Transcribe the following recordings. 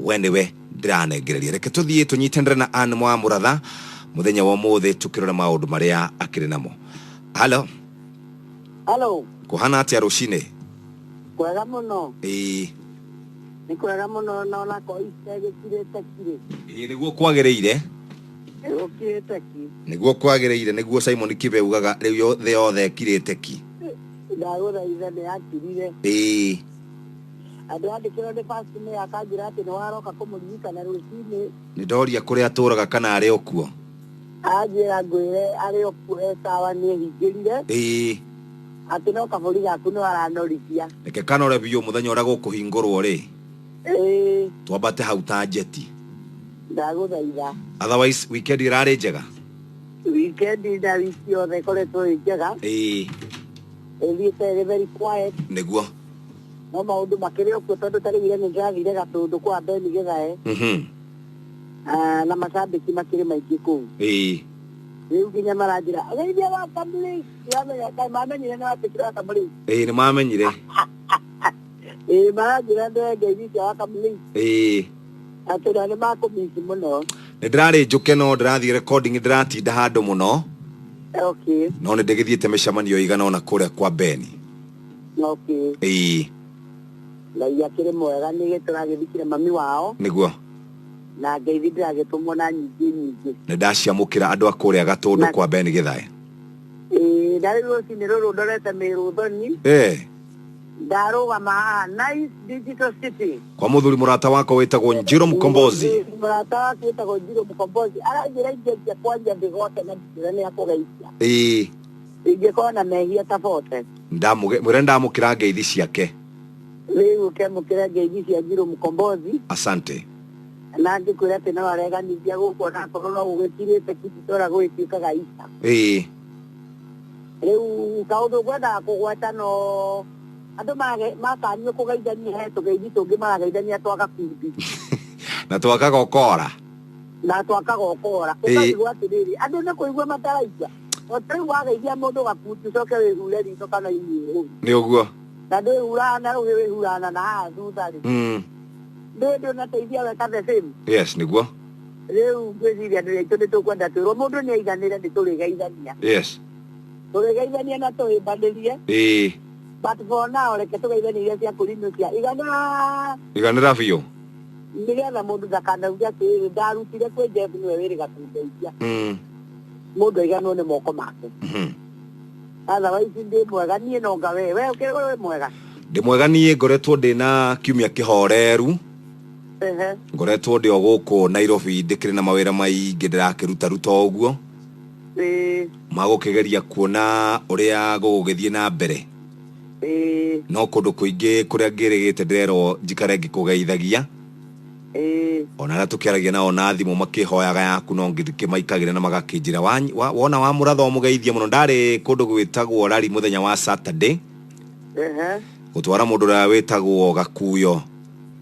wende we ndiranengereria reke tuthie tunyitendere na Ann Mwamuratha muthenya wa muthe tukirora maundu maria akiri namo. Hello kuhana atia rucine? Kwega muno. Ni kwega muno na ko isege kire. Niguo kwagereire? Kirete ki. Niguo kwagereire niguo Simon Kibe ugaga riu the yothe kirete ki. Ndagora izane yakirire. Andi kiro de fast me akagira ati no waroka kumurika na rucine. Ni ndoria kuria aturaga kana ari okuo. Ajira ngwire ari okuo sawa ni hingirire. Ati no kaburi gaku no aranorikia. Reke kanore biyo muthenya ura gukuhingurwo ri. Twambate hau ta jeti. Ndaguthaitha. Otherwise weekend irare njega. Weekend ina wiki yothe koretwo njega. Thiĩte very quiet. Niguo. No maundu makĩrĩ okuo tondũ tarĩire nĩ ndĩrathire Gatũndũ kwa Beni Gĩthae. Na macambĩki makĩrĩ maingĩ kũu. Rĩu nginya maranjĩra geithia wa family. Mamenyire nĩ watuĩkire wa family. Nĩ mamenyire. Maranjĩra ngeithia wa family. Atĩ nĩ makũmisi mũno. Nĩ ndĩrarĩ njũke no ndĩrathiĩ recording ndĩratinda handũ mũno. Okay. No nĩ ndĩgĩthiĩte mĩcemanio igana ona kũrĩa kwa Beni. Okay. Ngai akĩrĩ mwega nĩ tũragĩthikire mami wao. Niguo. Na ngeithi ndĩragĩtũmwo na nyingĩ. Nĩ ndaciamũkĩra andũ a kũrĩa Gatũndũ kwa Beni Gĩthae. Ndarĩ rũcinĩ rũrũ ndorete mĩrũthoni. Ndarũgama haha Nice Digital City. Kwa mũthuri mũrata wako wĩtagwo Njiro Mkombozi. Mũrata wako wĩtagwo Njiro Mkombozi. Aranjĩra ingĩanjia kwanja ndĩgote na njĩra nĩ akũgeithia. Ingĩkorwo na mehia tabote. Mwĩre ndamũkĩra ngeithi ciake. Rĩu ũkĩamũkĩra ngeithi cia Njiro Mkombozi. Asante. Na ngĩkwĩra atĩ no areganithia gũkũ na korwo no gũgĩkirĩte kĩtitũra gwĩtuĩkaga Isa. Rĩu kaũndũ ngwendaga kũgweta no andũ makanio kũgeithania he tũgeithi tũngĩ marageithania twa gakundi. Na twakaga ũkora. Ũkaigua atĩrĩrĩ andũ nĩ kũigua mataraigua. Rĩu wageithia mũndũ gakundi ũcoke wĩhure ritho kana inyuĩ. Nĩ ũguo. Na ndĩhurana rũgĩ wĩhurana na haha thutha-rĩ. Ndĩ nateithia weka the same. Yes, nĩguo. Rĩu ngwĩciria andũ aitũ nĩ tũkwenda twĩrwo mũndũ nĩ aiganĩre nĩ tũrĩgeithania. Yes. Tũrĩgeithania na tũhĩmbanĩrie. But for now reke tũgeithanie iria cia kũrinũkia iganĩra biũ. Nĩgetha mũndũ ndakanauge atĩrĩrĩ ndarutire kwĩ Jeff nĩwe wĩrĩ gatũndeithia. Mũndũ aiganwo nĩ moko make. Otherwise ndĩ mwega niĩ nonga we ũkĩrĩ mwega. Ndĩ mwega niĩ ngoretwo ndĩna kiumia kĩhoreru. Ngoretwo ndĩ o gũkũ Nairobi ndĩkĩrĩ na mawĩra maingĩ ndĩrakĩruta ũguo. Magũkĩgeria kuona ũrĩa gũgũgĩthiĩ na mbere. No kũndũ kũingĩ kũrĩa ngĩrĩgĩte ndĩrerwo njikare ngĩkũgeithagia. Ona arĩa tũkĩaragia nao na thimũ makĩhoyaga yaku no ngĩmaikagĩra na magakĩnjĩra wona wa Mũratha ũmũgeithia mũno. Ndarĩ kũndũ gwĩtagwo Rari mũthenya wa Saturday. Gũtwara mũndũ ũrĩa wĩtagwo Gakuyo.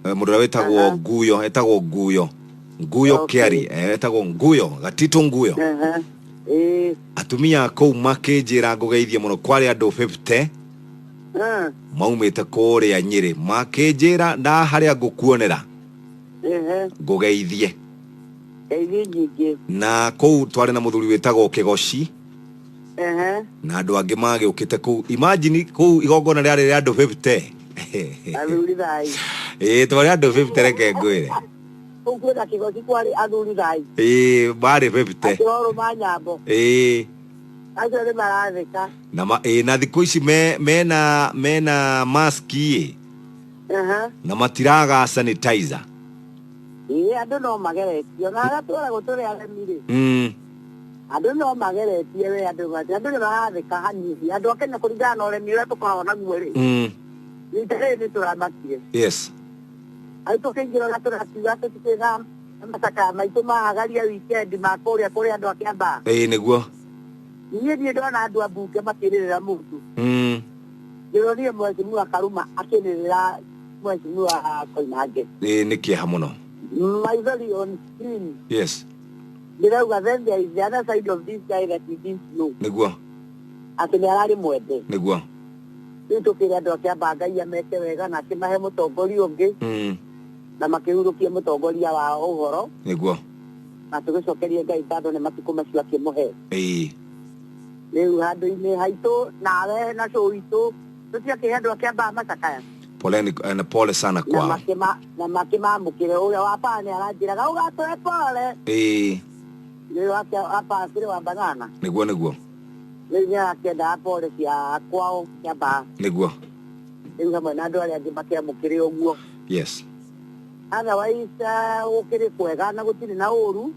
Mũndũ ũrĩa wĩtagwo Nguyo, etagwo Nguyo Kĩari, etagwo Nguyo, Gatito Nguyo. Atumia kũu makĩnjĩra ngũgeithie mũno kwarĩ andũ 50. Maumĩte kũrĩa Nyĩrĩ makĩnjĩra nda harĩa ngũkuonera. Ngũgeithie. Na kũu twarĩ na mũthuri wĩtagwo Kĩgoci. Na andũ angĩ magĩũkĩte kũu. Imagine kũu igongona rĩarĩ rĩa andũ 50. Athuri thai. Twarĩ andũ 50 reke ngwĩre. Kũu kwĩna Kĩgoci kwarĩ athuri thai. Barĩ 50. Atũrũ manyambo. Acio nĩ maratheka. Na thikũ ici mena maski. Na matiraga sanitizer. Andũ no mageretio na agatwara gũtũrĩ aremi-rĩ. Andũ no mageretie we andũ nĩ maratheka hanini. Andũ a Kenya kũringana na ũremi ũrĩa tũkoragwo naguo-rĩ. Rĩrĩ nĩ tũramakire. Yes. Arĩ tũkĩingĩra na tũratiga tũtikĩga macakaya maitũ mahagaria weekend ma kũrĩa andũ a Kĩambaa. Nĩguo. Niĩ ndona andũ a mbunge makĩrĩrĩra mũndũ. Ndĩronire Mheshimiwa Karuma akĩrĩrĩra Mheshimiwa Koinange. Nĩ kĩeha mũno. Maithori on screen. Yes. Ndĩrauga then there is the other side of this guy that we didn't know. Nĩguo. Atĩ nĩ ararĩ mwende. Nĩguo. Rĩu tũkĩrĩ andũ a Kĩambaa Ngai ameke wega na akĩmahe mũtongoria ũngĩ. na makihurukia mutongoria wa uhoro niguo na tugicokerie Ngai ngatho ni matuko macio akimuhe riu handu-ini haitu nawe na show itu tutiake handu akiamba macakaya pole sana kwao na makimamukire uria wapane aranjiraga ugatoe pole riu apakire wa banana niguo riu nĩakenda pole cia kwao kiamba niguo riu hamwe na andu aria angi makiamukire uguo yes otherwise ukiri kwega na gutiri na uru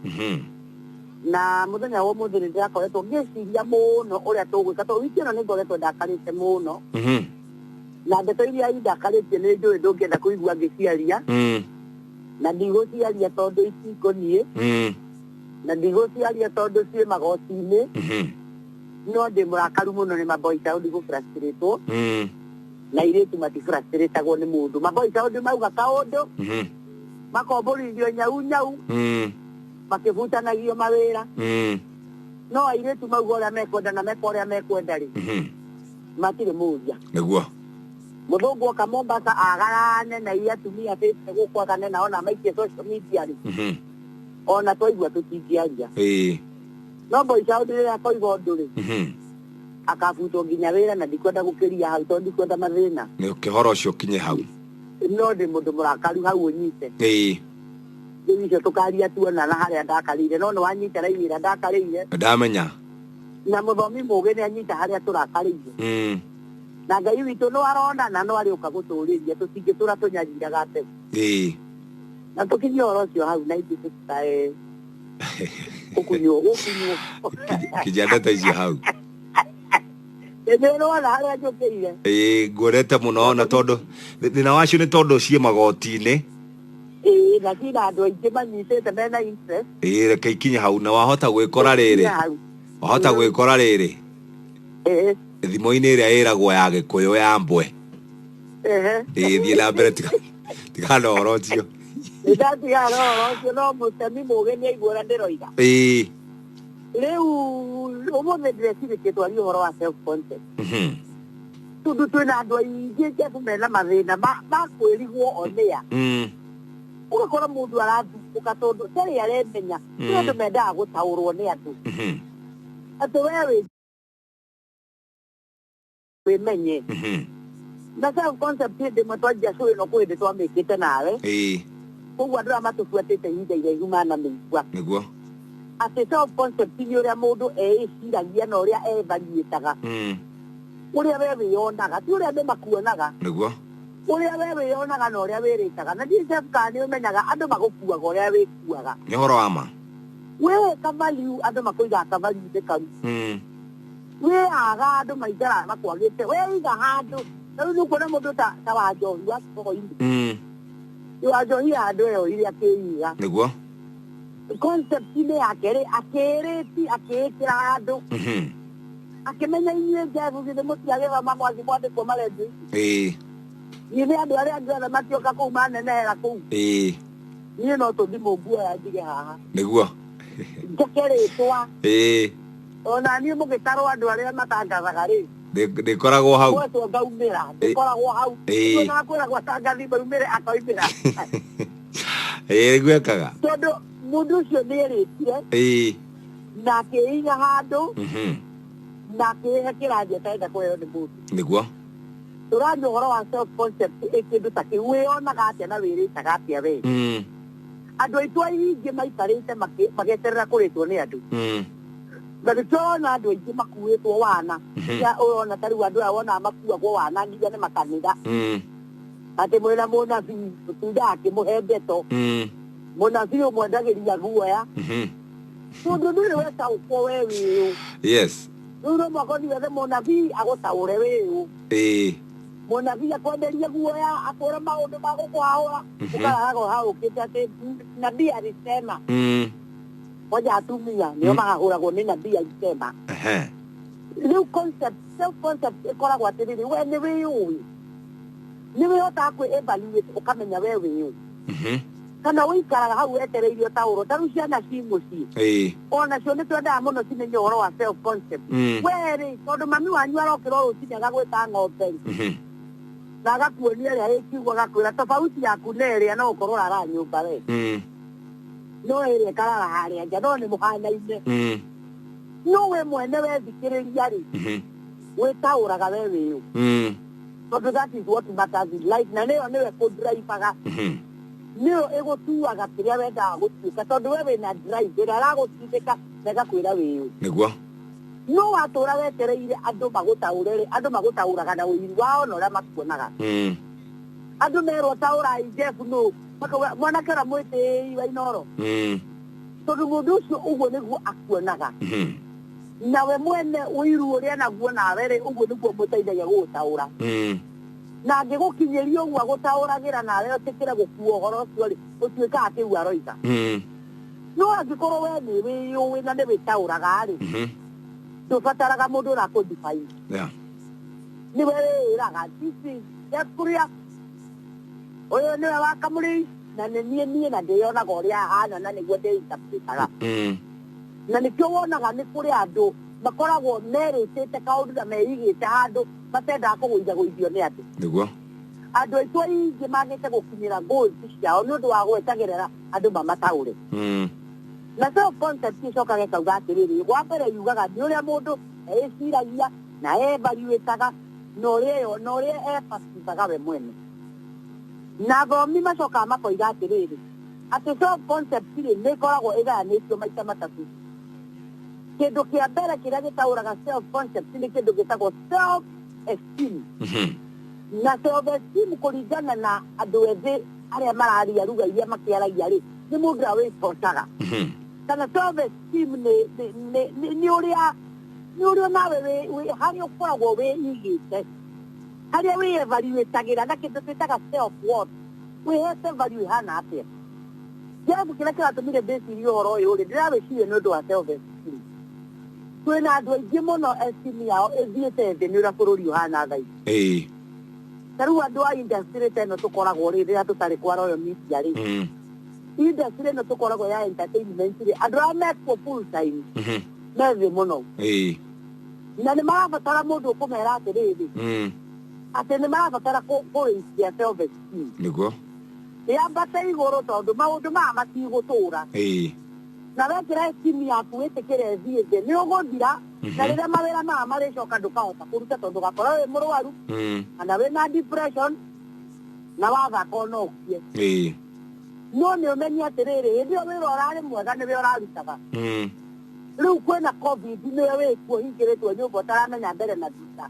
na muthenya wa muthiri ndirakoretwo ngiciria muno uria tugwika to wiki ino ningoretwo ndakarite muno na ndeto iria indakaritie ni njui ndungienda kuigua ngiciaria na ndigũciaria tondu itingonie na ndigũciaria tondu ci magoti-ini no ndi murakaru muno ni maboica undi gufrustratewo na iritu matifrustrategwo ni mundu maboica undi mauga kaundu makombũrithio nyau makibutanagio mawĩra no airĩtu mauga ũrĩa mekwenda na meka ũrĩa mekwenda rĩ matirĩ mũria nĩguo mũthũngũ oka Mombasa agarane na iria atumia fĩte gũkwagane nao na maikie social media rĩ ona twaigua tũtingĩaria no boica ũndũ rĩrĩa akoiga ũndũ rĩ akabutwo nginya wĩra na ndikwenda gũkĩria hau tondũ ndikwenda mathĩna nĩ ũkĩhoro ũcio ũkinye hau no ndi mundu murakaru hau unyite rĩu icio tukaria tuonana harĩa ndakarĩire no nĩ wanyita raigĩra ndakarĩire ndamenya na mũthomi mũũgĩ nĩ anyita harĩa tũrakarĩire na Ngai witũ no aronana no arĩũka gũtũũrĩria tũtingĩtũra tũnyariraga atĩ na tũkinyia ũhoro ũcio hau na ithuĩ tũtikae gũkunywo kijana ta icio hau ndĩrona harĩa njũkĩire ngwendete mũno na tondũ thĩna wacio nĩ tondũ ciĩ magoti-inĩ na kina andũ aingĩ manyitĩte mena interest reke ikinye hau na wahota gwĩkora rĩrĩ thimũ-inĩ ĩrĩa ĩragwo ya Gĩkũyũ ya mbwe thiĩ na mbere tigana ũhoro ũcio nĩndatigana ũhoro ũcio no mũtemi mũũgĩ nĩ aiguĩra ndĩroiga rĩu ũmũthĩ ndĩreciria twarie ũhoro wa self concept tondũ twĩna andũ aingĩ Jefu mena mathĩna ma kwĩrigwo onĩa ũgakora mũndũ arathumbũka tondũ tarĩ aremenya nĩ andũ mendaga gũtaũrwo nĩ andũ atĩ we wĩmenye na self concept hĩndĩ ĩmwe twanjia show ĩno kwĩ hĩndĩ twamĩkĩte nawe koguo andũ arĩa matũbuatĩte ihinda iraihu manamĩigua nĩguo atĩ self concept nĩ ũrĩa mũndũ eĩciragia na ũrĩa evaluataga ũrĩa we wĩyonaga ti ũrĩa andũ makuonaga nĩguo ũrĩa we wĩyonaga na ũrĩa wĩrĩtaga na ndiĩ Jeff kana nĩ ũmenyaga andũ magũkuaga ũrĩa wĩkuaga nĩ ũhoro wa ma we kavaliu andũ makũigaga kavaliu nĩ karu we aga andũ maigaraga makwagĩte we iga handũ rĩu nĩ ũkuona mũndũ ta wa Njohi wa Kĩboi wa Njohi andũ eyohire akĩiga nĩguo concept-inĩ yake rĩ akĩĩkĩra handũ akĩmenya inyuĩ Jeff githĩ mũtiagĩthoma mwathi mwandĩkwo marendio githĩ andũ arĩa angĩ othe matioka kũu manenehera kũu niĩ no tũthimũ nguoya njige haha nĩguo njake rĩtwa ona niĩ mũgĩtarwo andũ arĩa matangathaga rĩ ndĩkoragwo hau gwetwo ngaumĩra ndĩkoragwo hau ona kwĩragwo atangathi maumĩre akoimĩra gwekaga tondũ mũndũ ũcio nĩ erĩtire na akĩiga handũ na akĩhe kĩranji atarenda kũheo nĩ mũndũ nĩguo tũraria ũhoro wa self concept kĩndũ ta kĩu wĩyonaga atĩa na wĩrĩtaga atĩa we andũ aitũ aingĩ maikarĩte mageterera kũrĩtwo nĩ andũ na nĩtũrona andũ aingĩ makuĩtwo wana ũrona ta rĩu andũ aya wonaga makuagwo wana nginya nĩ makanitha atĩ mwĩna mũnabii ũtindaga akĩmũhe ndeto mũnabii ũmwendagĩria guoya tondũ ndũrĩ wetaũkwo we wĩũ rĩu no mwaka ũthiĩ wethe mũnabii agũtaũre wĩũ mũnabii akwenderie guoya akwĩre maũndũ ma gũkũhaũra ũkararaga ũhaũkĩte atĩ nabii alisema moja atumia nĩo mahahũragwo nĩ nabii alisema rĩu self concept ĩkoragwo atĩrĩrĩ we nĩ wĩũĩ nĩ wĩhotaga kwĩ-evaluate ũkamenya we wĩũ kana ũikaraga hau wetereire ũtaũrwo ta rĩu ciana ci mũciĩ onacio nĩ twendaga mũno cimenye ũhoro wa self concept we rĩ tondũ mami wanyu arokĩra rũcinĩ agagwĩta ng'ombe na agakuonia ĩrĩa ĩkiugo gakwĩra tofauti yaku na ĩrĩa no ũkorwo rara nyũmba we no ĩrĩa karara harĩa nja no nĩ mũhanaine no we mwene wethikĩrĩria rĩ wĩtaũraga we wĩũ tondũ that is what matters in life na nĩyo nĩwe kũndiraibaga nĩyo ĩgũtuaga kĩrĩa wendaga gũtuĩka tondũ we wĩna drive ĩrĩa aragũtindĩka na ĩgakwĩra wĩũ nĩguo no watũra wetereire andũ magũtaũre rĩ andũ magũtaũraga na ũiru wao na ũrĩa makuonaga andũ merwo taũrai Jeff no mwanake ũrĩa mwĩtĩi wa Inooro tondũ mũndũ ũcio ũguo nĩguo akuonaga na we mwene ũiru ũrĩa naguo nawe rĩ ũguo nĩguo mũteithagia gũgũtaũra na angĩgũkinyĩria ũguo agũtaũragĩra nawe ũtĩkĩre gũkua ũhoro ũcio rĩ ũtuĩkaga kĩu aroiga no angĩkorwo we nĩ wĩyũĩ na nĩ wĩtaũraga rĩ ndũbataraga mũndũ ũrakũndibaini nĩwe wĩraga ici yakũrĩa ũyũ nĩwe wa Kamũrĩ na niĩ na ndĩyonaga ũrĩa ahana na nĩguo ndĩitapĩtaga na nĩkĩo wonaga nĩ kũrĩ andũ makoragwo merĩtĩte kaũndũ na meigĩte handũ matendaga kũgũithagũithio nĩ andũ nĩguo andũ aitũ aingĩ magĩte gũkinyĩra goals ciao nĩ ũndũ wa gwetagĩrĩra andũ mamataũre na self concept ĩcokaga ĩkauga atĩrĩrĩ wa mbere yugaga nĩ ũrĩa mũndũ eciragia na evaluataga na ũrĩa epasivaga we mwene na athomi macokaga makoiga atĩrĩrĩ atĩ self concept nĩ ĩkoragwo ĩgayanĩtio maita matatũ kĩndũ kĩa mbere kĩrĩa gĩtaũraga self concept nĩ kĩndũ gĩtagwo self esteem na self esteem kũringana na andũ ethĩ arĩa mararia lugha iria makĩaragia rĩ nĩ mũndũ ũrĩa wĩcocaga kana self esteem nĩ ũrĩa nawe harĩa ũkoragwo wĩigĩte harĩa wĩevaluatagĩra na kĩndũ twĩtaga self worth wĩhete value ihana atĩa Jeff kĩrĩa kĩratũmire ndĩcirie ũhoro ũyũ rĩ ndĩrawĩciria nĩ ũndũ wa self esteem kwĩna andũ aingĩ mũno esteem yao ĩthiĩte thĩ nĩ ũrĩa bũrũri ũhana thaa ici ta rĩu andũ a industry ĩno tũkoragwo rĩ rĩrĩa tũtarĩ kwa Royal Media rĩ industry ĩno tũkoragwo ya entertainment rĩ andũ arĩa mekuo full time me thĩ mũno na nĩ marabatara mũndũ ũkũmera atĩrĩrĩ atĩ nĩ marabatara kũrĩcia self esteem nĩguo yambate igũrũ tondũ maũndũ maya matigũtũra na wekĩra esteem yaku wĩtĩkĩre thiĩ thĩ nĩ ũgũthira na rĩrĩa mawĩra maya marĩcoka ndũkahota kũruta tondũ ũgakorwo wĩ mũrwaru kana wĩna depression na wathaka no ũkie no nĩ ũmenye atĩrĩrĩ hĩndĩ ĩyo wĩra ũrarĩ mwega nĩwe ũrarutaga rĩu kwĩna covid nĩwe wĩkuo hingĩrĩtwo nyũmba ũtaramenya mbere na thutha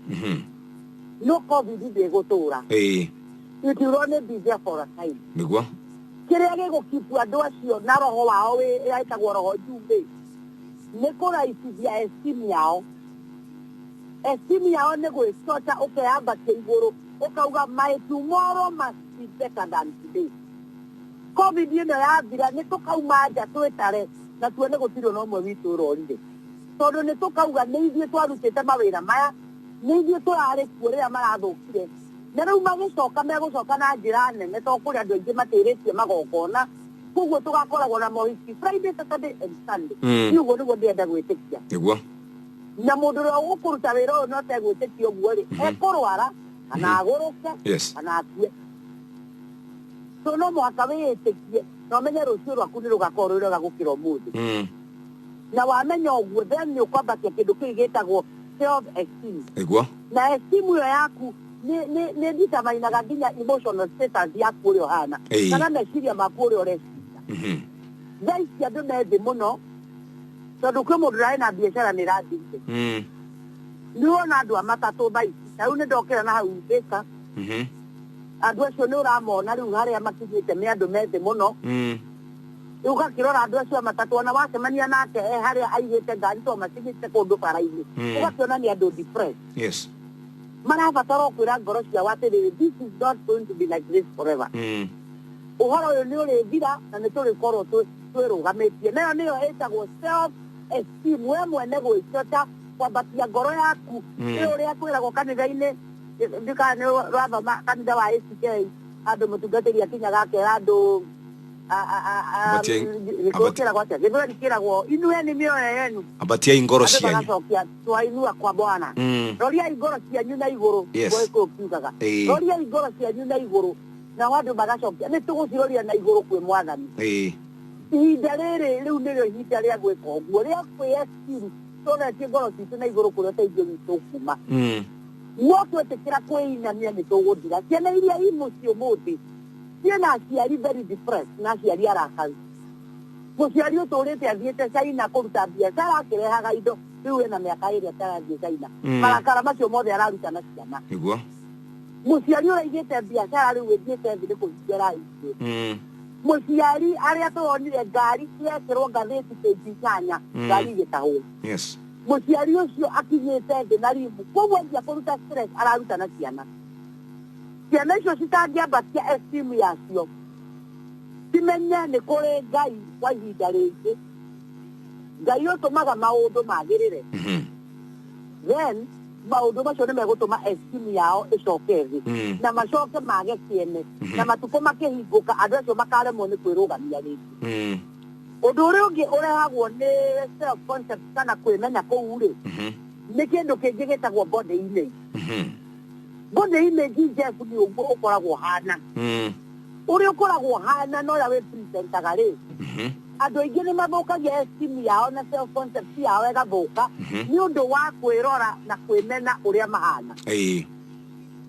no covid ndĩgũtũra itirwo nĩ busy for a time nĩguo kĩrĩa gĩgũkipu andũ acio na roho wao ĩtagwo roho njumbe nĩ kũraicithia esteem yao nĩ gwĩcoca ũkeyambatia igũrũ ũkauga my tomorrow must be better than today covid ĩno yathira nĩ tũkauma nja twĩtare na tuone gũtirĩ na ũmwe witũ ũrorire tondũ nĩ tũkauga nĩ ithuĩ twarutĩte mawĩra maya nĩ ithuĩ tũrarĩ kuo rĩrĩa marathũkire na rĩu megũcoka na njĩra nene to kũrĩ andũ aingĩ matĩrĩtie magongona koguo tũgakoragwo na mohiki Friday, Saturday and Sunday ũguo nĩguo ndĩrenda gwĩtĩkia nĩguo na mũndũ ũrĩa ũkũruta wĩra ũyũ no tegwĩtĩkia ũguo rĩ ekũrwara kana agũrũke kana akue so no mũhaka wĩĩtĩkie na ũmenye rũciũ rwaku nĩ rũgakorwo rwĩ rwega gũkĩra ũmũthĩ na wamenya ũguo then nĩ ũkwambatia kĩndũ kĩu gĩtagwo self esteem na esteem ĩyo yaku nĩ nditamainaga nginya emotional status yaku ũrĩa ũhana kana meciria maku ũrĩa ũreciria thaa ici andũ me thĩ mũno tondũ kwĩ mũndũ ũrarĩ na biacara nĩ ĩrathirire nĩ wona andũ a matatũ thaa ici na rĩu nĩ ndokĩra na hau Thĩka andũ acio nĩ ũramona rĩu harĩa makinyĩte nĩ andũ me thĩ mũno rĩu ũgakĩrora andũ acio a matatũ ona wacemania nake harĩa aigĩte ngari to matigĩte kũndũ bara-inĩ ũgakĩona nĩ andũ depressed marabatara kwĩra ngoro ciao atĩrĩrĩ this is not going to be like this forever ũhoro ũyũ nĩ ũrĩthira na nĩ tũrĩkorwo twĩrũgamĩtie nayo nĩyo ĩtagwo self esteem we mwene gwĩcoca kwambatia ngoro yaku nĩ ũrĩa kwĩragwo kanitha-inĩ ndika nĩ wathoma kanitha wa ACK andũ mũtungatĩri akinyaga akera andũ Nikokera kwa tia. Githwe nikira go inueni mioyo yenu. Abatia ingoro cianyu. Agacokia twainua kwa Bwana. Roria ingoro cianyu na iguru. Gweko kiugaga. Roria ingoro cianyu na iguru. Na wandu bagacokia. Ni tuguciroria na iguru kwi Mwathani. Ihinda rĩrĩ rĩu nĩrĩo ihinda rĩa gwĩka ũguo rĩa kwĩyeciria tuonetie ngoro citũ na igũrũ kũrĩa ũteithio witũ kuma no twetĩkĩra kwĩinamia nĩ tũgũthira ciana iria i mũciĩ ũmũthĩ ciĩna aciari very depressed na aciari arakaru mũciari ũtũrĩte athiĩte China kũruta biacara akĩrehaga indo rĩu ena mĩaka ĩrĩ atarathiĩ China marakara macio mothe araruta na ciana nĩguo mũciari ũraigĩte biacara rĩu ĩthiĩte thĩ nĩ kũhingĩra ithuĩ mũciari arĩa tuonire ngari ciekĩrwo ngathĩti page 8 ngari igĩtahwo mũciari ũcio akinyĩte thĩ na rimu koguo angĩa kũruta stress araruta na ciana icio citangĩambatia esteem yacio cimenye nĩ kũrĩ Ngai kwa ihinda rĩngĩ Ngai ũtũmaga maũndũ magĩrĩre then maũndũ macio nĩ megũtũma esteem yao ĩcoke thĩ na macoke mage kĩene na matukũ makĩhingũka andũ acio makaremwo nĩ kwĩrũgamia rĩngĩ ũndũ ũrĩa ũngĩ ũrehagwo nĩ self concept kana kwĩmenya kũu rĩ nĩ kĩndũ kĩngĩ gĩtagwo body image body image Jeff nĩ ũguo ũkoragwo hana ũrĩa ũkoragwo hana no ũrĩa wĩpresentaga rĩ andũ aingĩ nĩ mathũkagia esteem yao na self concept yao ĩgathũka nĩ ũndũ wa kwĩrora na kwĩmena ũrĩa mahana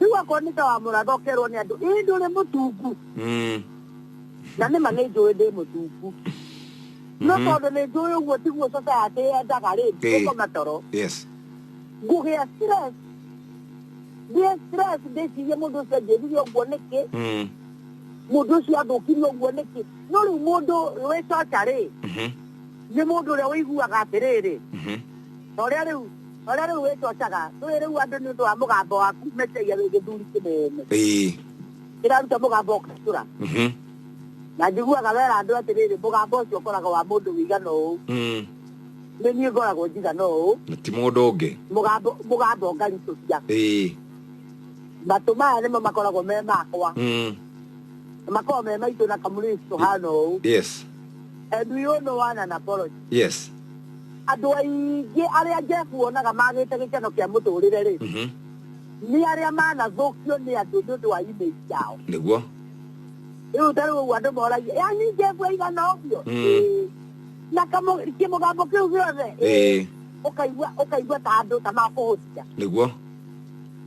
rĩu akorwo nĩ ta wa mũrathokerwo nĩ andũ ĩ ndũrĩ mũtungu na nĩma nĩ njũĩ ndĩ mũtungu no tondũ nĩ njũĩ ũguo tiguo society yendaga rĩ ũkoma toro ngũgĩa stress ndĩcirie mũndũ ũcio angĩrire ũguo nĩkĩ mũndũ ũcio athũkirie ũguo nĩkĩ no rĩu mũndũ wĩcoca rĩ nĩ mũndũ ũrĩa wĩiguaga atĩrĩrĩ ũrĩa rĩu wĩcocaga tũĩ rĩu andũ nĩ ũndũ wa mũgambo waku meceria wĩ gĩthuri kĩnene kĩraruta mũgambo ũkacũra na njiguaga wera andũ atĩrĩrĩ mũgambo ũcio ũkoragwo wa mũndũ wĩigana ũũ nĩ niĩ ngoragwo njigana ũũ ti mũndũ ũngĩ mũgambo ngaritũcia matũ maya nĩmo makoragwo me makwa makoragwo me maitũ na kamũrĩci tũhana ũũ and we all know one an apology andũ aingĩ arĩa Jeff wonaga magĩte gĩkeno kĩa mũtũrĩre rĩ nĩ arĩa manathũkio nĩ andũ nĩ ũndũ wa image yao nĩguo rĩu tarĩu ũguo andũ moragia yani Jeff aigana ũguo na kĩmũgambo kĩu gĩothe ũkaigua ta andũ ta makũhũtia nĩguo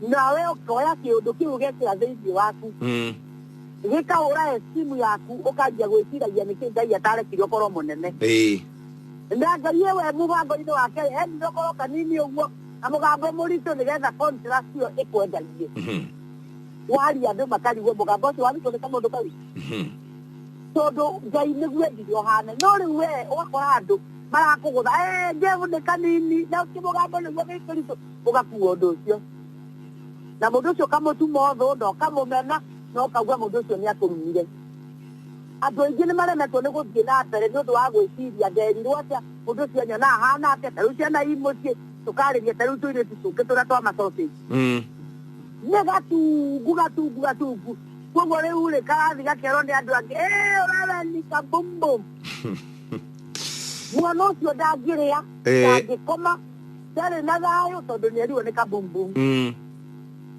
nawe ũkoya kĩũndũ kĩu gĩkĩra thĩinĩ waku gĩkahũra esteem yaku ũkanjia gwĩciragia nĩkĩ Ngai atarekire ũkorwo mũnene na Ngai we mũgambo-inĩ wake endire ũkorwo kanini ũguo na mũgambo mũritũ nĩgetha contrast ĩyo ĩkwendagie waria andũ makarigwo mũgambo ũcio warutwo nĩ kamũndũ kau tondũ Ngai nĩguo endire ũhane no rĩu we ũgakora andũ marakũgũtha Jeff nĩ kanini na kĩmũgambo nĩguo gĩkĩritũ ũgakuua ũndũ ũcio na mũndũ ũcio kamũtuma ũthũ na ũkamũmena no kauga mũndũ ũcio nĩ akũrumire andũ aingĩ nĩ maremetwo nĩ gũthiĩ na mbere nĩ ũndũ wa gwĩciria nderirwo atĩa mũndũ ũcio nyona ahana atĩa tarĩu ciana i mũciĩ tũkarĩria tarĩu tũirĩtu tũngĩ tũrĩa twa masausage nĩ gatungu koguo rĩu rĩ karathi gakerwo nĩ andũ angĩ ũrarenika bumbum mwana ũcio ndangĩrĩa ndangĩkoma ndarĩ na thayũ tondũ nĩ erirwo nĩ kabumbum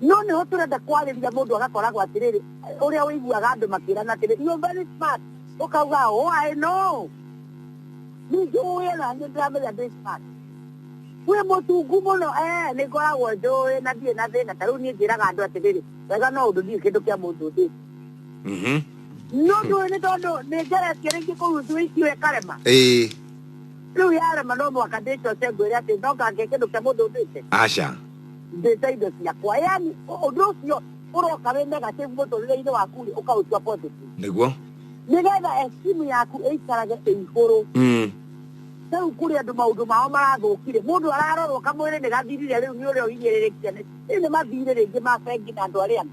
no nĩho tũrenda kwarĩria mũndũ agakoragwo atĩrĩrĩ ũrĩa wĩiguaga andũ makĩrana atĩrĩrĩ you're very smart ũkauga I know nĩ njũĩ na nĩ ndĩramenya ndĩ smart wĩ mũtungu mũno nĩ ngoragwo njũĩ na ndirĩ na thĩna tarĩu niĩ njĩraga andũ atĩrĩrĩ wega no ũndũ ndirĩ kĩndũ kĩa mũndũ ũndĩ no ndũĩ nĩ tondũ nĩ ngeretie rĩngĩ kũrutu icio ĩkarema rĩu yarema no mwaka ndĩcoce ngwĩre atĩ no ngange kĩndũ kĩa mũndũ ũndĩte aca ndĩte indo ciakwa yani ũndũ ũcio ũroka wĩ negative mũtũrĩre-inĩ waku ũkaũtua positive nĩguo nĩgetha esteem yaku ĩikarage igũrũ rĩu kũrĩ andũ maũndũ mao marathũkire mũndũ ararorwo kamwĩrĩ nĩ gathirire rĩu nĩ ũrĩa ũhinyĩrĩrĩkie rĩu nĩ mathirĩ rĩngĩ ma bengi na andũ arĩa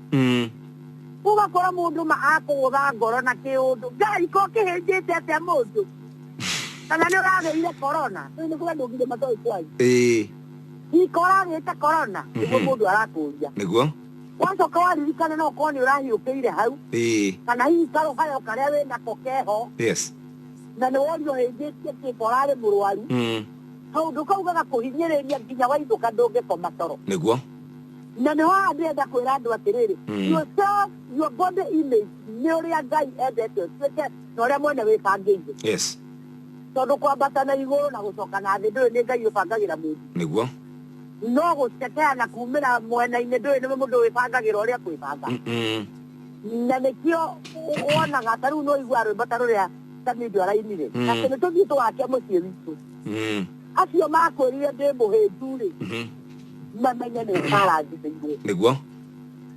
ũgakora mũndũ akũgũtha ngoro na kĩũndũ Ngai ko kĩhĩnjĩte atĩa mũndũ kana nĩ ũrageire corona rĩu nĩ kũrĩa ndũngire matoĩ kwanyu ikoragĩte corona nĩguo mũndũ arakũria nĩguo Wanto kawali kana no koni urahi ukeire hau. Kana hii karo kaya kare we na kokeho. Yes. Na ne wonyo hejetie ke korare murwaru. Hau ndukaugaga kuhinyereria nginya waithuka ndunge koma toro. Niguo. Na ne wa ndenda kwira andu atiriri. Yourself, your body image, ni uria Ngai endete tweke na uria mwene wibangĩire. Yes. Tondu kwambata na iguru na gucoka na thĩ ndũĩ nĩ Ngai ũbangagira mũndũ. Niguo. No gucetea kumira mwena-inĩ ndũĩ nĩ mũndũ wĩbangagĩra ũrĩa kwĩbanga. Na nĩkĩo wonaga ta rĩu no igua rwĩmbo ta rũrĩa Samido arainire. Na nĩ tũthiĩ tũgakia mũciĩ witũ. Acio makwĩrire ndĩ mũhĩndu-rĩ, mamenye nĩ marathithĩirwo. Nĩguo.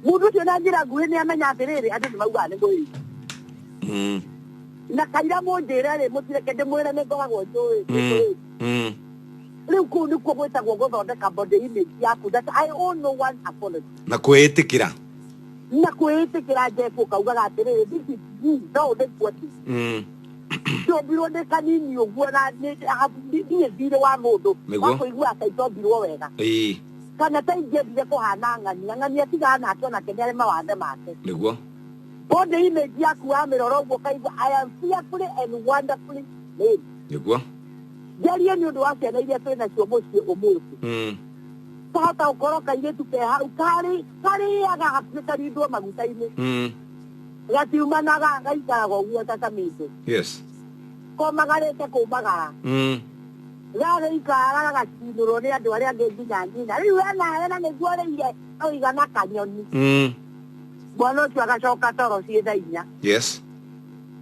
Mũndũ ũcio na njĩra nguhĩ nĩ amenya atĩrĩrĩ andũ nĩ maugaga nĩ mũhĩndu. Na kaira mũnjĩre-rĩ mũtireke ndĩmwĩre nĩ ngoragwo njũĩ. Rĩu kũu nĩkuo gwĩtagwo gũthondeka body image yaku that I owe no one apology. Na kwĩĩtĩkĩra. Na kwĩĩtĩkĩra Jeff ũkaugaga atĩrĩrĩ this is me no ndĩkuoti. Ndombirwo ndĩ kanini ũguo na ndiĩ thirĩ wa mũndũ wa kũigua ata itombirwo wega. Kana ta ingĩendire kũhana ng'ani atigaga nake onake nĩ arĩ mawathe make. Nĩguo. Body image yaku wamĩrora ũguo kaigua I am fearfully and wonderfully made. Nĩguo. Ngerie nĩ ũndũ wa ciana iria twĩnacio mũciĩ ũmũthĩ. Kahota gũkorwo kairĩtu ke hau karĩaga hakuhĩ karindwo maguta-inĩ. Gatiumanaga gaikaraga ũguo ta Samido. Yes. Komagarĩte kũmagara. Gagĩikaraga gagacinũrwo nĩ andũ arĩa angĩ nginya nyina. Rĩu wena nĩguo rĩire oigana kanyoni. Mwana ũcio agacoka toro ciĩ thaa inya. Yes.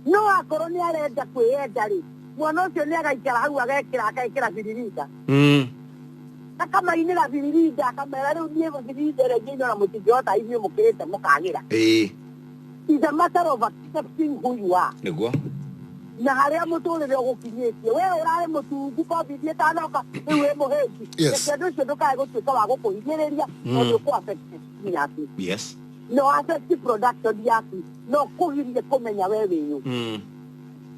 No akorwo nĩ arenda kwĩenda-rĩ, mwana ũcio nĩ agaikara hau agekĩra biririnda. Akamainĩra biririnda akamera rĩu niĩ biririnda ĩrĩa ingĩinũra mũtingĩhota inyuĩ mũkĩrĩte mũkagĩra. It's a matter of accepting who you are. Nĩguo. Na harĩa mũtũrĩre ũgũkinyĩtie we ũrarĩ mũtungu COVID ĩtanoka rĩu wĩ mũhĩnju. Reke ũndũ ũcio ndũkae gũtuĩka wa gũkũhinyĩrĩria na ndũkũ-affect yaku. Yes. No affect production yaku no kũgirie kũmenya we wĩ ũ.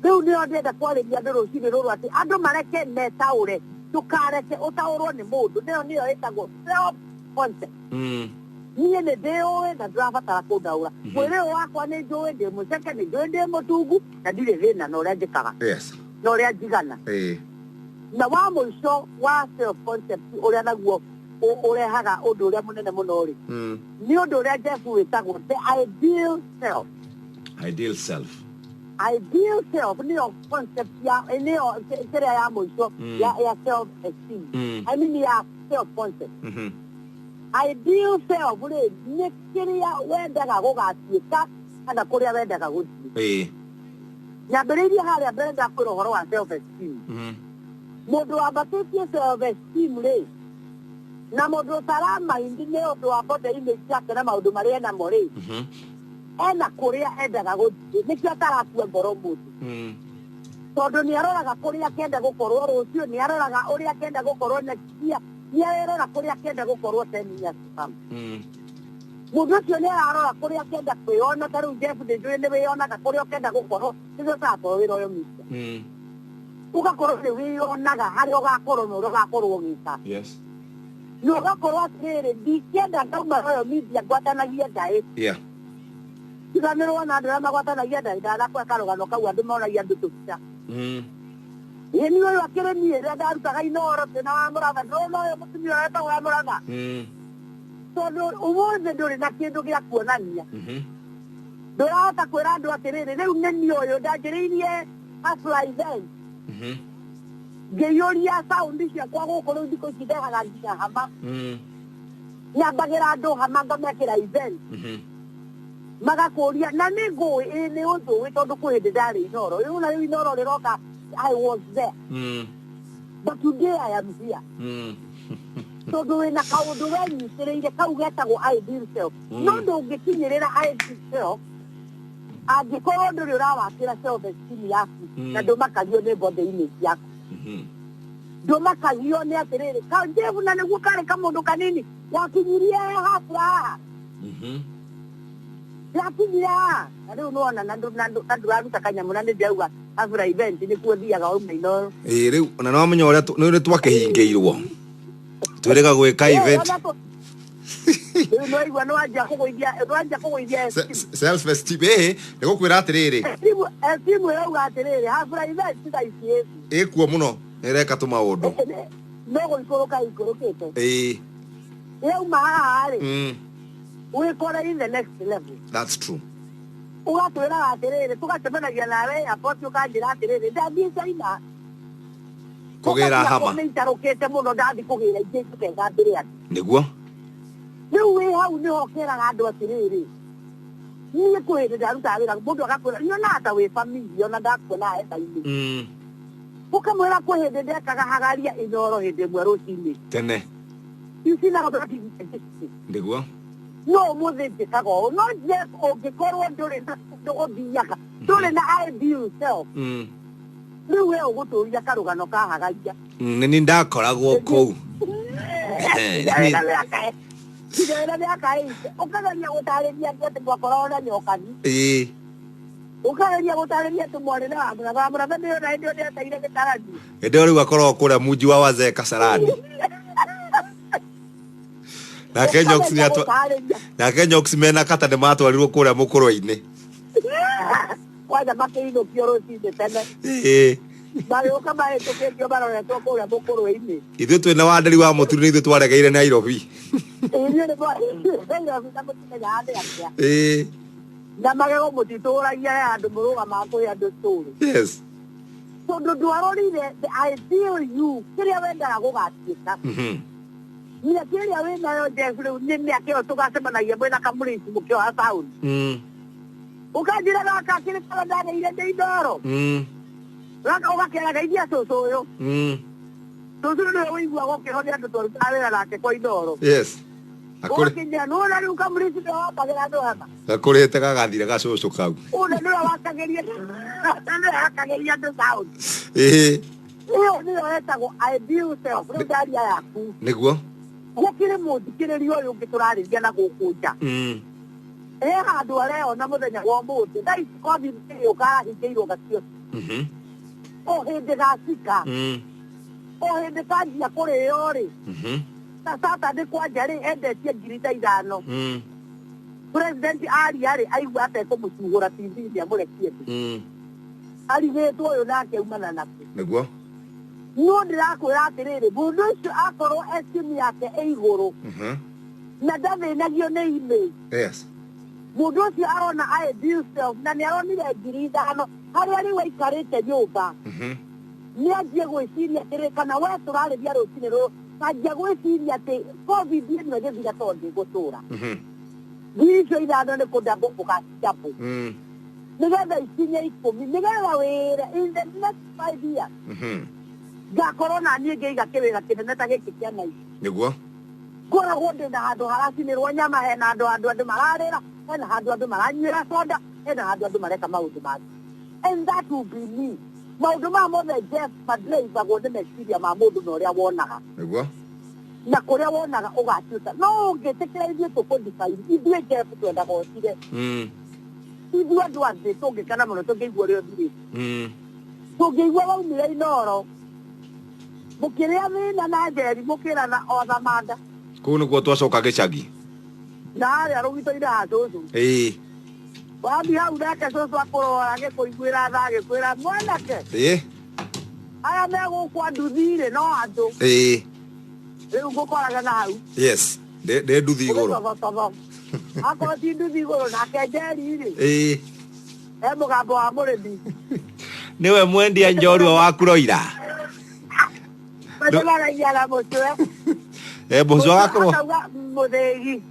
Rĩu nĩo ndĩenda kwarĩria andũ rũcinĩ rũrũ atĩ andũ mareke metaũre ndũkareke ũtaũrwo nĩ mũndũ nĩyo ĩtagwo self concept. Niĩ nĩ ndĩũĩ na ndĩrabatara kũndaũra. Mwĩrĩ ũyũ wakwa nĩ njũĩ ndĩ mũceke nĩ njũĩ ndĩ mũtungu na ndirĩ thĩna na ũrĩa njĩkaga. Na ũrĩa njigana. Na wa mũico wa self concept ũrĩa naguo ũrehaga ũndũ ũrĩa mũnene mũno-rĩ. Nĩ ũndũ ũrĩa Jeff wĩtagwo the ideal self. Ideal self. Ideal self nĩyo concept nĩyo kĩrĩa ya mũico ya self esteem. I mean ya self concept. Ideal self-rĩ nĩ kĩrĩa wendaga gũgatuĩka kana kũrĩa wendaga gũthiĩ. Nyambĩrĩirie harĩa mbere ndakwĩra ũhoro wa self esteem. Mũndũ wambatĩtie self esteem-rĩ na mũndũ ũtaramaindi nĩ ũndũ wa body image yake na maũndũ marĩa enamo-rĩ ena kũrĩa endaga gũthiĩ nĩkĩo atarakua ngoro mũndũ. Tondũ nĩaroraga kũrĩa akenda gũkorwo rũciũ, nĩaroraga ũrĩa akenda gũkorwo next year, nĩarora kũrĩa akenda gũkorwo 10 years to come. Mũndũ ũcio nĩararora kũrĩa akenda kwĩona ta rĩu Jeff nĩnjũĩ nĩwĩonaga kũrĩa ũkenda gũkorwo nĩguo ũtakorwo wĩra ũyũ mĩica. Ũgakorwo nĩ wĩonaga harĩa ũgakorwo na ũrĩa ũgakorwo ũgĩka. Na ũgakorwo atĩrĩrĩ ndingĩenda ngauma Royal Media ngwatanagie ndaĩ. Tiganĩrwo na andũ arĩa magwatanagia ndaĩ ndanakweka karũgano kau andũ monagia andũ tũbica. Niĩ ũyũ akĩrĩ niĩ rĩrĩa ndarutaga Inooro tena wa Mũratha ndĩrona ũyũ mũtumia ũyũ etagwo wa Mũratha. Tondũ ũmũthĩ ndũrĩ na kĩndũ gĩa kuonania. Ndũrahota kwĩra andũ atĩrĩrĩ rĩu nĩ niĩ ũyũ ndanjĩrĩirie hustler event. Ngĩiyũria saundi ciakwa gũkũ rĩu thikũ ici ndehaga nginya hama. Nyambagĩra andũ hama ngamekĩra event. Magakũria na nĩ ngũĩ nĩ ũndũĩ tondũ kwĩ hĩndĩ ndarĩ Inooro. Rĩu na rĩu Inooro rĩroka I was there. But today I am here. Tondũ wĩna kaũndũ wenyitĩrĩire kau getagwo ideal self. No ndũngĩkinyĩrĩra ideal self angĩkorwo ndũrĩ ũrawakĩra self esteem yaku na ndũmakagio nĩ body image yaku. Ndũmakagio nĩ atĩrĩrĩ Jeff na nĩguo karĩ kamũndũ kanini wakinyirie hafla haha. Yakinyire haha na rĩu nĩwona na ndũraruta kanyamũ na nĩndĩrauga hafla event nĩkuo thiaga uma Inooro. Rĩu ona no wamenya ũrĩa twakĩhingĩirwo twĩrĩga gwĩka event. no igwa no anja kugoithia self esteem nego kwira atiriri estimu yo atiriri ha private sida isi kuo muno nereka tu maundu no goikoroka ikorokete eu mahari we kora in the next level. That's true. Ugatwira atiriri tugatemenagia nawe apotu kanjira atiriri ndabisa ina kugera hama nitarukite muno ndathi kugira ingi tukega mbere ati niguo riu we hau ni hokera andu atiriri ni kuhinde ndaruta wira mundu agakwira nyona ata we family ona ndakuona enda-ini ukamwira kuhinde ndekaga hagaria inoro hindi mwe rucini tene isina ndoti niguo no muthinde kago no je ungikorwo nduri na ndugothiaga nduri na ideal self riu we uguturia karugano kahagaria ni ndakoragwo kou Kidera ya kai ukagania gutariria ngote gwakorona nyokani ukagania gutariria tumwone na amura ndio na ndio taire gitarani ndio riu akorwo kura muji wa wazee kasarani na Kenyox ni atwa na Kenyox mena kata de matwarirwo kura mukuru-ini kwaja makiino kioro tinde tene bayo kama etokio barone tokura mukuru-ini ithu twina wandari wa muturi ni ithu twaregeire Nairobi na magego mutituragia andu murugama kuri andu turu yes so ndwarorire I feel you kiria wendaga gugatuika ni kiria wenda yo Jeffrey ni akio tugasemanagia mwena kamurisi mukio ha sound ukajira gaka kiri kala ndane ile ndindoro raka ugakera gaidia soso yo tuzu ndio wigwa gokihonia andu twarutawira nake kwa indoro yes Okinya no na ruka murisi ndo bagera ndo hapa akurete gagathire gacucu kau una ndo wakageria ndo wakageria ndo sound iyo ndio etagwo ideal self ndo ndaria yaku niguo gukire muthikiririo uyu ngiturarĩria na gukunja handu areo na muthenya wa muthi dai covid ukahingĩirwo gacio o hindi gacika o hindi kanjia kũrĩo rĩ na Saturday kwanja rĩ endetie 5,000 president aria rĩ aigua atekũmũcuhũra TV ndiamũrekie arigĩtwo ũyũ nake umana nake niguo no ndirakwira atiriri mundu ucio akorwo estimu yake iguru na ndathĩnagio nĩ email yes mundu ucio arona ideal self na nĩ aronire 5,000 harĩa rĩu aikarĩte nyũmba nĩ anjie gwĩciria atĩrĩ kana we tũrarĩria rũcinĩ rũrũ kanjia gwĩciria atĩ covid ĩno ĩgĩthira tondũ gũtũra ngiri icio 5,000 nĩ kũndambo gũgacicapo nĩgetha ikinye 10 nĩgetha wĩre in the next 5 years gakorwo na niĩ ngĩiga kĩwĩra kĩnene ta gĩkĩ kĩa naici niguo ngoragwo ndĩ na handũ haracinĩrwo nyama hena andũ mararĩra hena handũ andũ maranyuĩra soda hena handũ andũ mareka maũndũ mangĩ and that will be me maũndũ ma mothe Jeff madreivagwo nĩ meciria ma mũndũ na ũrĩa wonaga niguo na kũrĩa wonaga ũgatuĩka no ũngĩtĩkĩra ithuĩ tũkũndicaini ithuĩ Jeff twendaga ũcire ithuĩ andũ athĩ tũngĩkana mũno tũngĩigua ũrĩa ũthirĩte tũngĩigua waumire inoro mukiria thina na njeri mukirana othamanda kuu niguo twacoka gĩcagi na arĩa rũgito-inĩ ha cũcũ wathi hau nake cũcũ akũrora agĩkũiguĩra tha agĩkwĩra mwanake aya megũkwa nduthi-rĩ no andũ rĩu ngũkoraga na hau yes ndĩ nduthi igũrũ akorwo ti nduthi igũrũ nake njeri-rĩ mũgambo wa mũrĩmi nĩwe mwendia njorua wa kuroira ndagaragia mũtwe mũcwe agakorwo mũthĩgi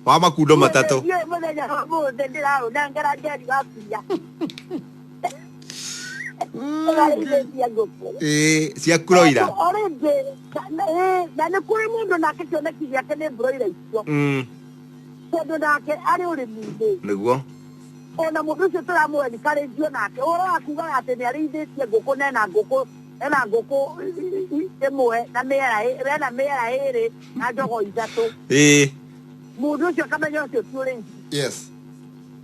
wa makundo matatũ mũthenya wa mũthĩ ndĩraũnengera njeri wakuria cia kuroira na nĩ kũrĩ mũndũ nake kĩoneki gĩake nĩ broira icio tondũ nake arĩ ũrĩmi-inĩ nĩguo ona mũndũ ũcio tũramũweni karĩnjio nake ũhoro wa kugaga atĩ nĩ arĩithĩtie ngũkũ na ena ngũkũ ĩmwe na mĩera ĩrĩ na njogo ithatũ mũndũ ũcio akamenya ũcio ti ũrĩithi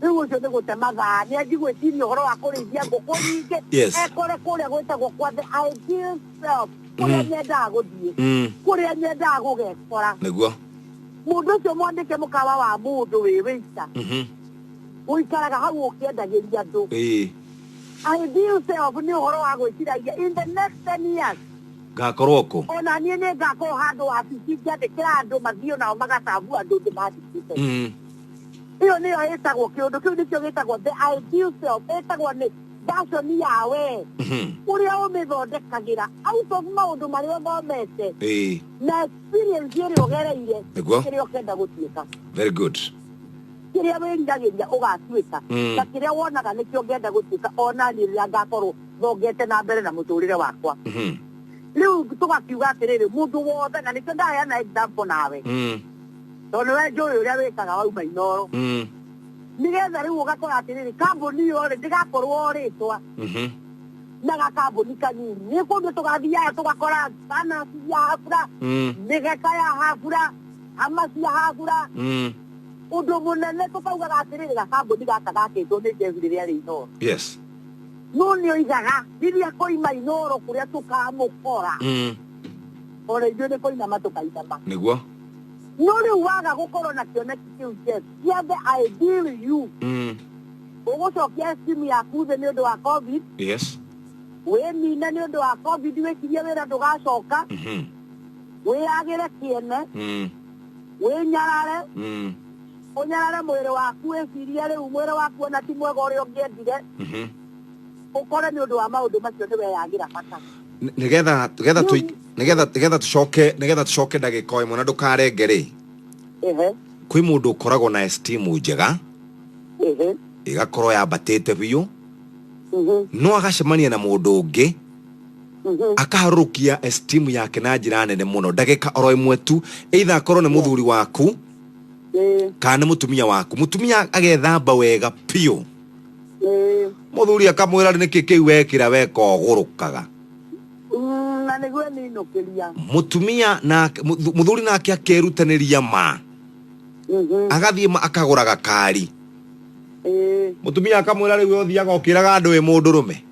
rĩu ũcio nĩ gũte mathaa nĩ anji gwĩciria ũhoro wa kũrĩithia ngũkũ nyingĩ ekore kũrĩa gwĩtagwo kwa the ideal self kũrĩa nyendaga gũthiĩ kũrĩa nyendaga gũgekora nĩguo mundu ucio mwandike mukawa wa mundu wi wita uikaraga hau ukiendagiria andu ideal self ni uhoro wa gwiciragia in the next 10 years ngakorwo ku ona nie ni ngakorwo handu wabici ngiandikira andu mathio nao magacabu andu ndimandikite iyo niyo itagwo kiundu kiu nikio gitagwo the ideal self itagwo ni version yawe uria umithondekagira out of maundu maria thomete na experience iria ugereire iria ukenda gutuika. Very good. Kiria wĩriragĩria ũgatuĩka na kĩrĩa wonaga nĩkĩo ngenda gũtuĩka ona niĩ rĩrĩa ngakorwo thongete na mbere na mũtũrĩre wakwa. Rĩu tũgakiuga atĩrĩrĩ mũndũ wothe na nĩkĩo ndaheana example nawe tondũ we njũĩ ũrĩa wĩkaga wauma Inooro nĩgetha rĩu ũgakora atĩrĩrĩ kambũni ĩyo rĩ ndĩgakorwo rĩtwa na gakambũni kanini nĩ kũndũ tũgathiaga tũgakora kana cia hafura mĩgeka ya hafura amaci ya hafura undu munene tukaugaga atiriri gakambuni gaka gakitwo ni Jeff riria ri Inooro. Yes. No ni oigaga riria koima Inooro kuria tukamukora ora ithuĩ nĩ koinama tukainama nĩguo no rĩu waga gũkorwo na kĩoneki kĩu Jeff the ideal you ũgũcokia simu yaku thĩ nĩ ũndũ wa COVID. Yes. wĩnine nĩ ũndũ wa COVID wĩkirie wĩra ndũgacoka wĩagĩre kĩene wĩnyarare unyarare mwere waku wecirie riu mwere waku ona ti mwega uria ungiendire ukore ni undu wa maundu macio ni weyagira bata nigetha tucoke ndagika imwe na ndukarenge ri kwi mundu ukoragwo na esteem njega igakorwo yambatite biu no agacemania na mundu ungi akaharukia esteem yake na njira nene muno ndagika oro imwe tu either akorwo ni muthuri waku kana mutumia waku mutumia agethamba wega pio muthuri akamwira niki kiu wekira weka ogurukaga na niguo ni nukiria mutumia na muthuri nake akerutaniria ma agathie akagura gakari mutumia akamwira riu othiaga okiraga andu we mundurume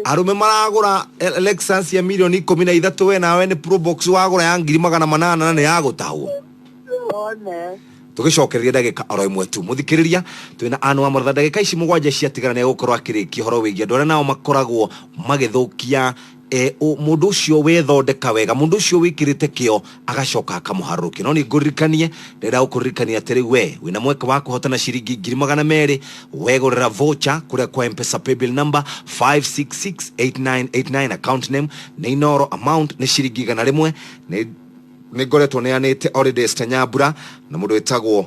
arume maragura Lexus ya milioni 13 we nawe ni Probox wagura ya 800,000 na ni yagutahwo tugicokereria ndagika oro imwe tu muthikiriria twina anu amotha ndagika ici mugwanja ciatigana ne gukorwo akiriki horo wigia ndore nao makoragwo magithukia mundu ucio wethondeka wega mundu ucio wikirite kio agacoka akamuharuki no ni nguririkanie ndenda gukuririkania atiri we wina mweke wa kuhotana ciringi 200 wegurira voucher kuria kwa M-Pesa paybill number 5668989 account name ni Inooro amount ni ciringi 100 ni ngoretwo neanite already Stanyabura na mundu wetagwo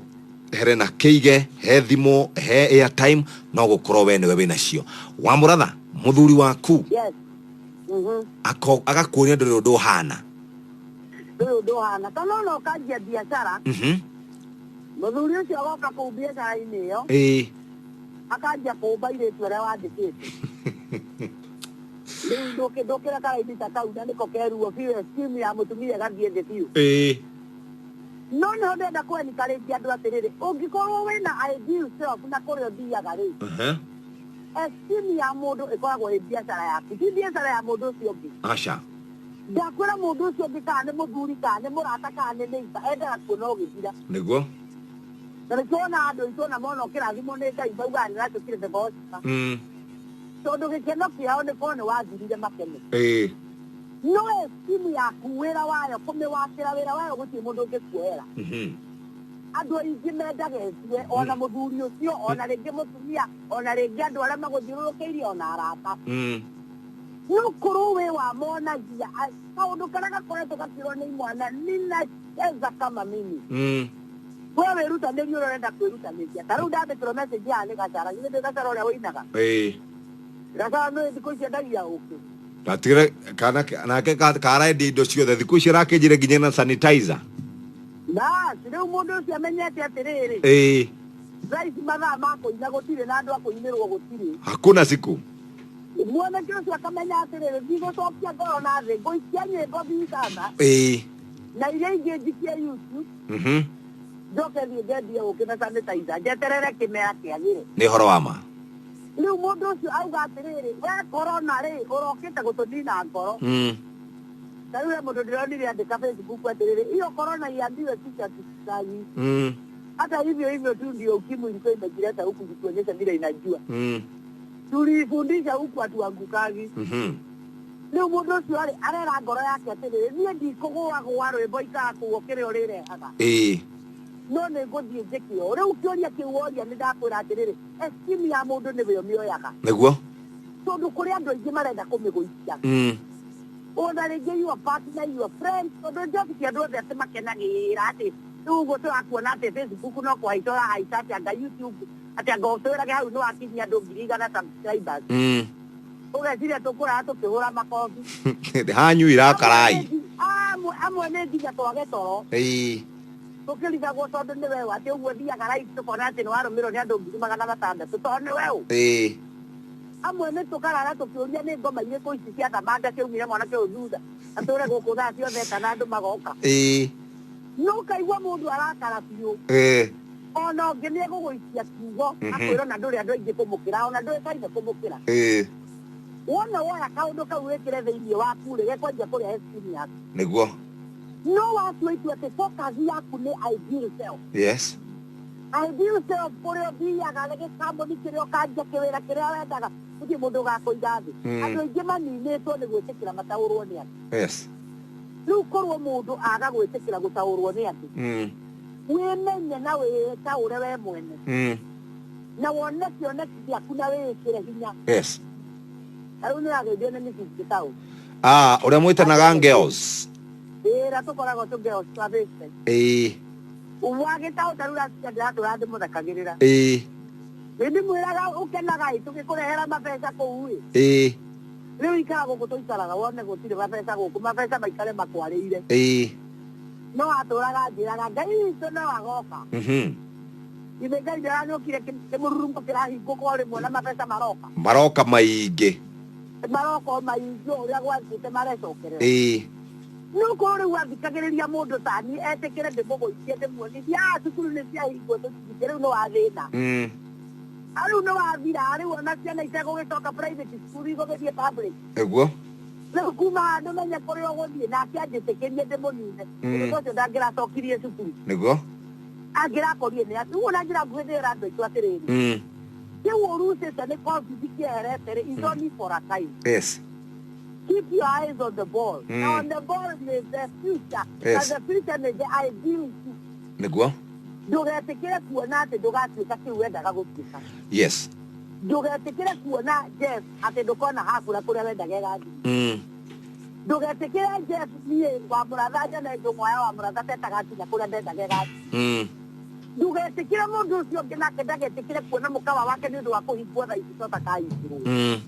Helena Keige he thimo he airtime no gukorwo we niwe wina cio wa muratha muthuri waku yes agakuonia ndu hana kana no kanjia biashara muthuri ucio agoka ku biashara-inĩ ĩyo akanjia kumba iretu ũrĩa wandĩkĩte ndukira karaitita kau na niko keruo biu simu ya mutumia gathie thĩ biu no nĩ ndenda kwenikaretia andũ atĩrĩrĩ ũngĩkorwo wĩna ideal self na kũrĩa ũthiaga rĩ simu ya mũndũ ĩkoragwo ĩ biacara yaku ti biacara ya mũndũ ũcio ũngĩ aca ndakwĩra mũndũ ũcio ũngĩ kana nĩ mũthuri kana nĩ mũrata kana nĩ neighbor endaga kuona ũgĩthira nĩguo na nĩtuona andũ aitũ na mona ũkĩrathimwo nĩ Ngai mauga nĩ ratũkire the boss tondu gikeno kiao ni korwo ni wathirire makene no simu yaku wĩra wayo kũmĩwakĩra wĩra wayo gũtirĩ mũndũ ũngĩkuoera andũ aingĩ mendagetie ona mũthuri ũcio ona rĩngĩ mũtumia ona rĩngĩ andũ arĩa magũthiũrũrũkĩirie ona arata no korwo wĩ wamonagia kaũndũ karĩa gakoretwo gakĩrwo nĩ imwana ninacheza kama mimi we wĩrutanĩria ũrĩa ũrenda kwĩrutanĩria ta rĩu ndandĩkĩrwo message ya nĩ Gachara githĩ ndĩ Gachara ũrĩa wĩinaga Gachara no thikũ icio ndagia ũkĩ gatigire kana nake karaendi indo ciothe thikũ icio rakĩnjire nginya na sanitizer rĩu mũndũ ũcio amenyete atĩrĩrĩ raici mathaa ma kũina gũtirĩ na andũ a kũinĩrwo gũtirĩ hakuna siku mwanake ũcio akamenya atĩrĩrĩ ndigũcokia ngoro na thĩ ngũikia nyĩmbo thicana na iria ingĩ njikie YouTube njoke thiĩ ngendie ũkĩ na sanitizer njeterere kĩmera kĩagĩre nĩ horo wa ma rĩu mũndũ ũcio auga atĩrĩrĩ we korona rĩ ũrokĩte gũtũnina ngoro Yule mtu ndio ndiandika Facebook atiriri. Hiyo corona iambiwe kisha tusaji. Hata hivyo tu ndio ukimwi ilikuwa imejileta huku kutuonyesha vile inajua. Tulifundisha huku watu wangukaji. Leo mundu ucio arera ngoro yake atiriri nie ndikugwa rwimbo ikakuokere urire haga. No ne gothie njekio riu kioria kiuoria ni ndakwira atiriri esteem ya mundu ni we mioyaga niguo tondu kuri andu aingi marenda kumigoicia ona ringi your partner your friend tondu njoki andu othe ati makenagira ati riu gutu akuona ati Facebook no kuhaitora haita ati anga YouTube ati anga utoerage hau no akinyia andu 1,000 subscribers ugeciria tukura tukihura makobi hanyu irakarai amwe nĩ nginya twage toro tukĩrigagwo tondũ nĩ wewe atĩ ũguo thiaga raithi tũkona atĩ nĩ warũmĩrwo nĩ andũ 600,000 tondũ nĩ wewe amwe nĩ tũkarara tũkĩũria nĩ ngoma irĩkũ ici cia thamanga ciaumire mwanake ũyũ thutha atũre gũkũ thaa ciothe kana andũ magoka no ũkaigua mũndũ arakara biũ ona ũngĩ nĩ egũgũicia kiugo akwĩrwo na ndũrĩ andũ aingĩ kũmũkĩra ona ndũrĩ kaine kũmũkĩra wona woya kaundu kau wekire thĩinĩ waku rĩ gekwanjia kũrĩa esteem yaku nĩguo no watuĩtue atĩ focus yaku nĩ ideal self yes ideal self kũrĩa ũthiaga rĩgĩ kambuni kĩrĩa ũkanjia kĩwĩra kĩrĩa wendaga gũtirĩ mũndũ ũgakũiga thĩ andũ aingĩ maninĩtwo nĩ gwĩtĩkĩra mataũrwo nĩ andũ yes rĩu korwo mũndũ aga gwĩtĩkĩra gũtaũrwo nĩ andũ wĩmenye na wĩtaũre we mwene na wone kĩoneki gĩaku na wĩĩkĩre hinya yes rĩu nĩ ageithio nĩ mĩcici taũ ũrĩa mwĩtanaga girls ra tukoragwo tu girls twabĩte wagĩtaũ tarura ndĩratũra ndĩmũthekagĩrĩra ndĩmwĩraga ũkenaga tũgĩkũrehera mabeca kũu rĩu ikara gũkũ tũikaraga wone gũtirĩ mabeca gũkũ mabeca maikare makwarĩire no atũraga njĩraga Ngai witũ no agoka ithe Ngai nĩaranyũkire kĩmũrurumbo kĩrahingũka rĩmwe na mabeca maroka maingĩ maroka maingĩ ũrĩa gwathiĩte marecokerera no kũrĩ rĩu athikagĩrĩria mũndũ tani etĩkĩre ndĩmũgũicie ndĩmuonithia cukuru nĩ ciahingwo tũtigĩ rĩu nĩ wathĩna rĩu nĩ wathira rĩu ona ciana itegũgĩcoka private school igũgĩthiĩ public ĩguo rĩu kuma handũ menye kũrĩa ũgũthiĩ nake anjĩtĩkĩrie ndĩmũnine ũndũ ũcio ndangĩracokirie cukuru nĩguo angĩrakorire nĩ atĩ na njĩra nguhĩ ndĩra andũ aitũ atĩrĩrĩ kĩu ũrucĩte nĩ covid kĩeretere is only for a time yes keep your eyes on the ball. Now on the ball is the future. Yes. And the future is the ideal. Nĩguo. Ndũgetikĩre kuona atĩ ndũgatuĩka kĩu wendaga gũtuĩka. Yes. Ndũgetikĩre kuona Jeff atĩ ndũkona hakũra kũrĩa wendaga ĩgathiĩ. Ndũgetikĩre Jeff niĩ wa mũratha nyone ndũmwaya wa mũratha tetagakinya kũrĩa ndendaga ĩgathiĩ. Ndũgetikĩre mũndũ ũcio ũngĩ nake ndagetikĩre kuona mũkawa wake nĩ ũndũ wa kũhingwo thaa ici totakaingĩrwo.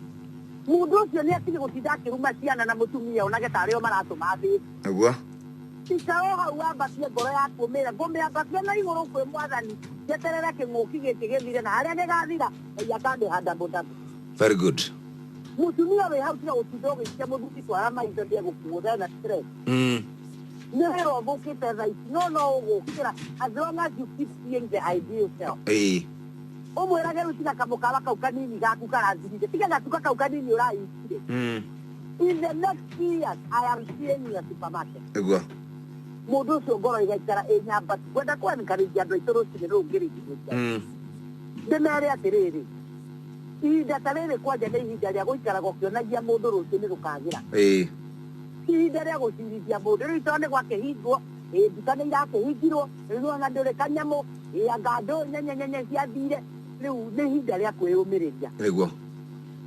Mundu ucio nĩ atige gũtinda akĩruma ciana na mũtumia onage tarĩo maratũma thĩ nĩguo ikao hau wambatie ngoro yaku ũmĩre ngũmĩambatia na igũrũ kwĩ mwathani njeterere kĩng'ũki gĩkĩ gĩthire na harĩa gĩgathira Ngai akandĩha ndambũ. Very good. Mũtumia wĩ hau tiga gũtinda ũgĩikia mũthuki twara maitho ndĩegũkuo na stress nĩ wĩra ũthũkĩte thaa ici no ũgũkĩra as long as you keep seeing the ideal self. Ũmwĩrage rĩu tiga kamũkawa kau kanini gaku karathirire tiga gatuka kau kanini ũrahingire in the next years I am seeing you at supermarket nĩguo mũndũ ũcio ngoro igaikara nyambati kwenda kwenkarĩria andũ aitũ rũcinĩ rũu ngĩrĩkithĩria ndĩmere atĩrĩrĩ ihinda ta rĩrĩ kwanja nĩ ihinda rĩa gũikara gũkĩonagia mũndũ rũcinĩ rũkagĩra ihinda rĩa gũcirithia mũndũ rĩu tondũ nĩ gwakĩhingwo nduka nĩ irakĩhingirwo rĩu ona ndũrĩ kanyamũ anga andũ nyenyenyenye ciathire rĩu nĩ ihinda rĩa kwĩyũmĩrĩria nĩguo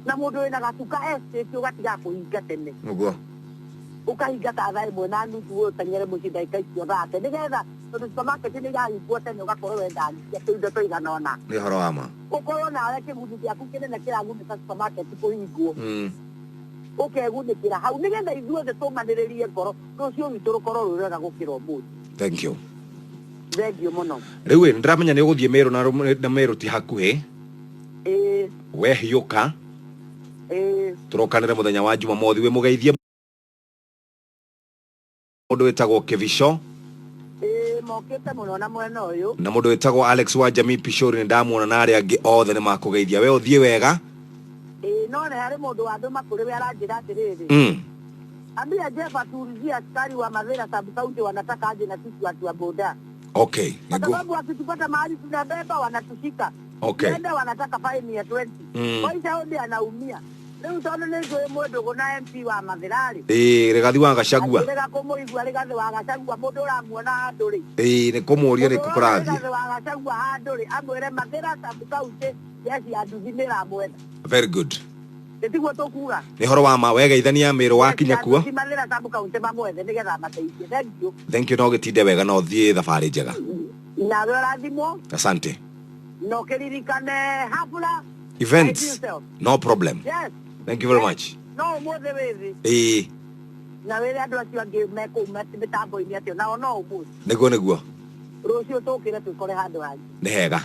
na mũndũ wĩna gatuka estate ũgatiga kũhinga tene nĩguo ũkahinga ta thaa ĩmwe na nuthu ũteng'ere mũciĩ ndagĩka icio thate nĩgetha tondũ supermarket nĩ irahingwo tene ũgakorwo wendanicia tũindo tũigana ũna nĩ ũhoro wa ma ũkorwo nawe kĩgundi gĩaku kĩnene kĩragunĩka supermarket kũhingwo ũkegunĩkĩra hau nĩgetha ithuothe tũmanĩrĩrie ngoro rũciũ witũ rũkorwo rwĩ rwega gũkĩra ũmũthĩ. Thank you. Thengio mũno. Rĩu nĩ ndĩramenya nĩ ũgũthiĩ Meru na Meru ti hakuhĩ wehiũka tũrokanĩre mũthenya wa Jumamothi wĩ mũgeithie mũndũ wĩtagwo Kevisho mokĩte mũno na mwena ũyũ na mũndũ wĩtagwo Alex wa Jamii Pishori nĩ ndamuona na arĩa angĩ othe nĩ makũgeithia we ũthiĩ wega no nĩ harĩ mũndũ wa ndũma kũrĩ we aranjĩra atĩrĩrĩ Ambia Jeff atuulizie askari wa Mavera sub-county wanataka aje na sisi watu wa boda. Okay. Kwa sababu wakitupata mahali tunabeba wanatushika. Okay. Nenda wanataka fine ya 20. Kwa hiyo hao ndio anaumia. Leo utaona ndio mmoja kuna MP wa Maverari. Regathi wa Gachagua. Rega komo igwa regathi wa Gachagua mundu uramuona nduri. Ni komuria ni kukurathi. Regathi wa Gachagua handuri amwere Mavera sub-county yesi aduthimira mwena. Very good. Nditiguo tukura. Ni horo wa ma wegeithania miro wakinya kuo. Mavera sub-county mamwethe nigetha mateithie. Thank you. Thank you no gitinde wega no thie thabari njega. Na rathimo. Asante. No kiririkane hafla. Events. No problem. Yes. Thank you very much. No mothe wethi. Na wele andu acio angi meko mitambo ini atio nao no umuthi. Niguo. Rucio tukire tukore handu hangi. Ni hega.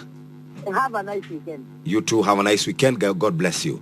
Have a nice weekend. You too have a nice weekend. God bless you.